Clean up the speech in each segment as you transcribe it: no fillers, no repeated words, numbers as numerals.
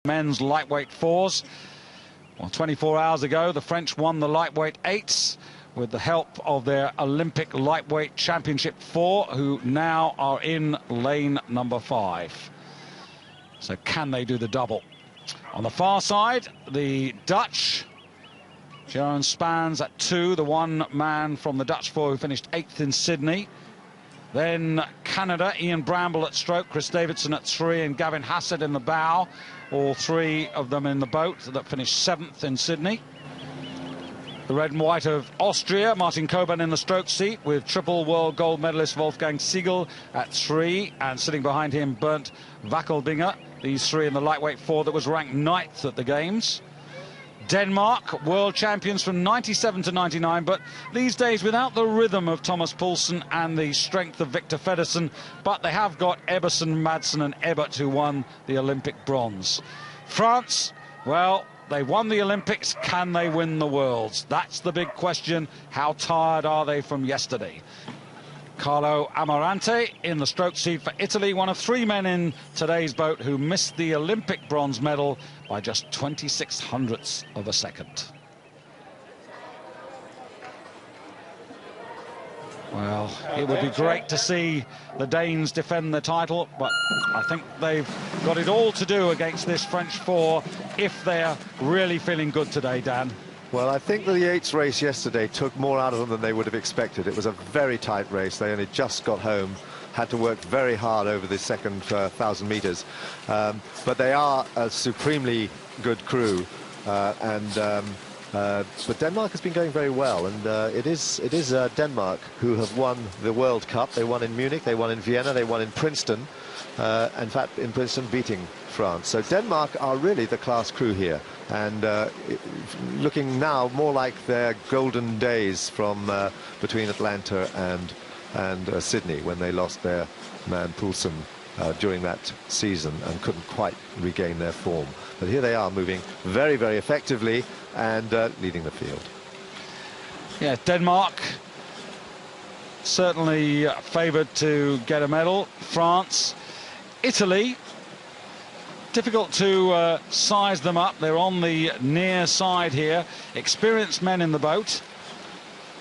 Men's lightweight fours. Well, 24 hours ago, the French won the lightweight eights with the help of their Olympic lightweight championship four, who now are in lane number 5. So can they do the double? On the far side, the Dutch, Jeroen Spans at 2, the one man from the Dutch four who finished 8th in Sydney. Then Canada, Ian Bramble at stroke, Chris Davidson at 3, and Gavin Hassett in the bow. All 3 of them in the boat that finished 7th in Sydney. The red and white of Austria, Martin Koban in the stroke seat with triple world gold medalist Wolfgang Siegel at 3, and sitting behind him Bernd Wackeldinger. These 3 in the lightweight four that was ranked 9th at the Games. Denmark, world champions from 97 to 99, but these days without the rhythm of Thomas Poulsen and the strength of Victor Feddersen, but they have got Ebersen, Madsen and Ebert, who won the Olympic bronze. France, well, they won the Olympics. Can they win the Worlds? That's the big question. How tired are they from yesterday? Carlo Amarante in the stroke seat for Italy, one of 3 men in today's boat who missed the Olympic bronze medal by just 26 hundredths of a second. Well, it would be great to see the Danes defend the title, but I think they've got it all to do against this French four if they're really feeling good today, Dan. Well, I think the Yates race yesterday took more out of them than they would have expected. It was a very tight race. They only just got home, had to work very hard over the second 1,000 metres. But they are a supremely good crew. But Denmark has been going very well, and it is Denmark who have won the World Cup. They won in Munich, they won in Vienna, they won in Princeton. In fact, in Princeton, beating France. So Denmark are really the class crew here, and looking now more like their golden days from between Atlanta and Sydney, when they lost their man Poulsen during that season and couldn't quite regain their form. But here they are, moving very, very effectively and leading the field. Yeah, Denmark certainly favoured to get a medal. France, Italy, difficult to size them up. They're on the near side here. Experienced men in the boat.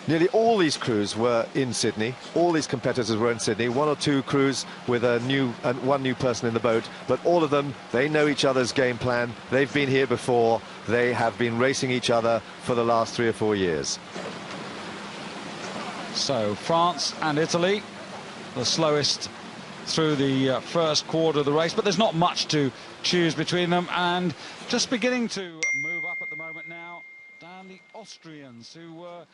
Nearly all these crews were in Sydney. All these competitors were in Sydney. 1 or 2 crews with one new person in the boat, but all of them, they know each other's game plan. They've been here before. They have been racing each other for the last 3 or 4 years. So France and Italy, the slowest through the first quarter of the race, but there's not much to choose between them, and just beginning to move up at the moment now, down the Austrians, who were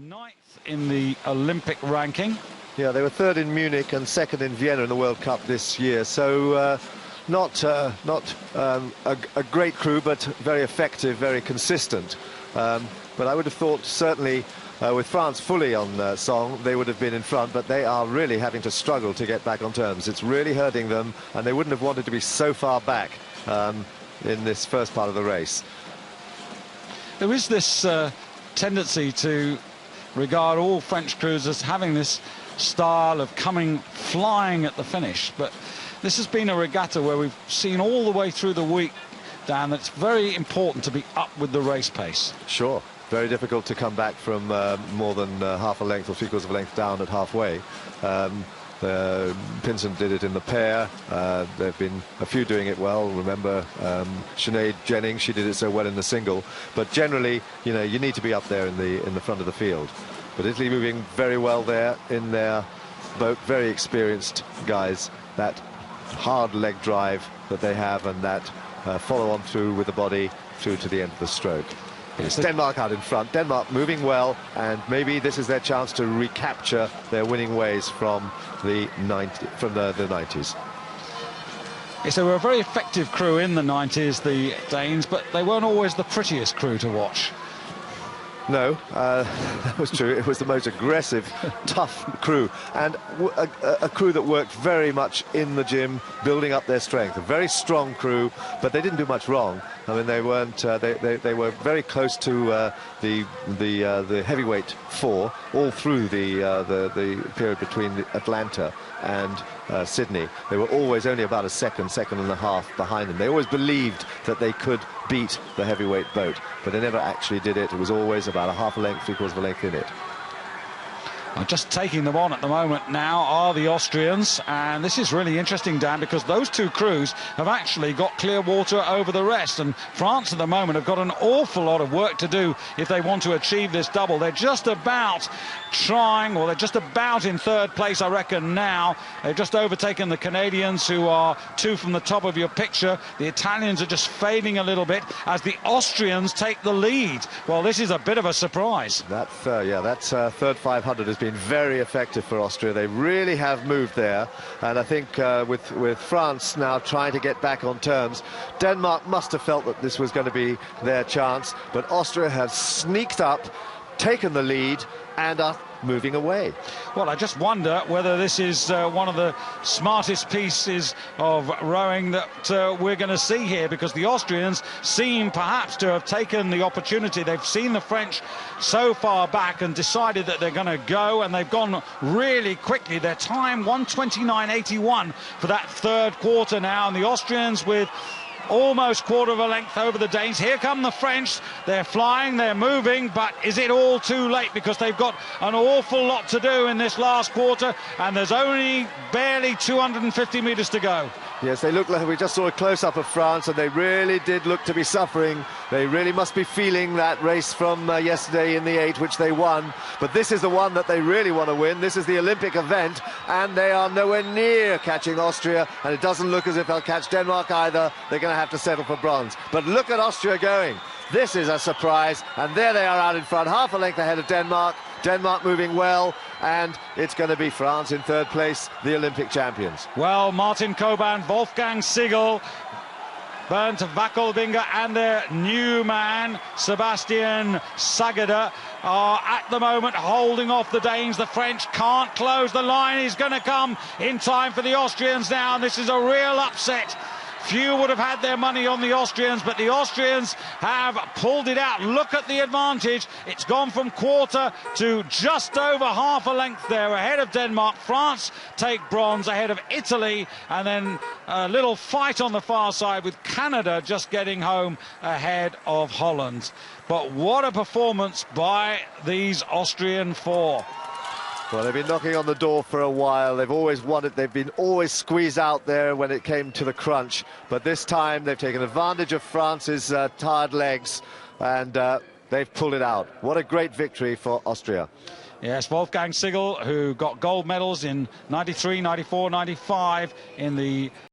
9th in the Olympic ranking. Yeah, they were 3rd in Munich and 2nd in Vienna in the World Cup this year, so not a great crew, but very effective, very consistent. But I would have thought certainly with France fully on song, they would have been in front, but they are really having to struggle to get back on terms. It's really hurting them, and they wouldn't have wanted to be so far back in this first part of the race. There is this tendency to regard all French crews as having this style of coming flying at the finish, but this has been a regatta where we've seen all the way through the week, Dan, that it's very important to be up with the race pace. Sure. Very difficult to come back from more than half a length or 3/4 of a length down at halfway. Pinson did it in the pair. There have been a few doing it well. Remember Sinead Jennings, she did it so well in the single. But generally, you know, you need to be up there in the front of the field. But Italy moving very well there in their boat, very experienced guys. That hard leg drive that they have, and that follow on through with the body through to the end of the stroke. It's Denmark out in front. Denmark moving well, and maybe this is their chance to recapture their winning ways from the 90s. Yes, they were a very effective crew in the 90s, the Danes, but they weren't always the prettiest crew to watch. No, that was true. It was the most aggressive, tough crew, and a crew that worked very much in the gym, building up their strength. A very strong crew, but they didn't do much wrong. I mean, they weren't. They were very close to the heavyweight four all through the period between Atlanta and Sydney. They were always only about a second and a half behind them. They always believed that they could beat the heavyweight boat, but they never actually did it. It was always about a half a length, three-quarters of a length in it. Just taking them on at the moment now are the Austrians, and this is really interesting, Dan, because those two crews have actually got clear water over the rest, and France at the moment have got an awful lot of work to do if they want to achieve this double. They're just about trying, or they're just about in third place, I reckon, now. They've just overtaken the Canadians, who are two from the top of your picture. The Italians are just fading a little bit as the Austrians take the lead. Well, this is a bit of a surprise. That third 500 has been very effective for Austria. They really have moved there, and I think with France now trying to get back on terms, Denmark must have felt that this was going to be their chance, but Austria have sneaked up, taken the lead, and are moving away. Well, I just wonder whether this is one of the smartest pieces of rowing that we're going to see here, because the Austrians seem perhaps to have taken the opportunity. They've seen the French so far back and decided that they're going to go, and they've gone really quickly. Their time 1:29.81 for that third quarter now, and the Austrians with almost quarter of a length over the Danes. Here come the French. They're flying, they're moving, but is it all too late? Because they've got an awful lot to do in this last quarter, and there's only barely 250 metres to go. Yes, they look like, we just saw a close-up of France, and they really did look to be suffering. They really must be feeling that race from yesterday in the 8, which they won. But this is the one that they really want to win. This is the Olympic event, and they are nowhere near catching Austria, and it doesn't look as if they'll catch Denmark either. They're going to have to settle for bronze. But look at Austria going. This is a surprise, and there they are out in front, half a length ahead of Denmark. Denmark moving well, and it's going to be France in third place, the Olympic champions. Well, Martin Koban, Wolfgang Siegel, Bernd Wackelbinger and their new man, Sebastian Sagada, are at the moment holding off the Danes. The French can't close the line. He's going to come in time for the Austrians now, and this is a real upset. Few would have had their money on the Austrians, but the Austrians have pulled it out. Look at the advantage. It's gone from quarter to just over half a length there, ahead of Denmark. France take bronze ahead of Italy, and then a little fight on the far side with Canada just getting home ahead of Holland. But what a performance by these Austrian four. Well, they've been knocking on the door for a while. They've always wanted, they've been always squeezed out there when it came to the crunch. But this time they've taken advantage of France's tired legs, and they've pulled it out. What a great victory for Austria. Yes, Wolfgang Siegel, who got gold medals in 93, 94, 95 in the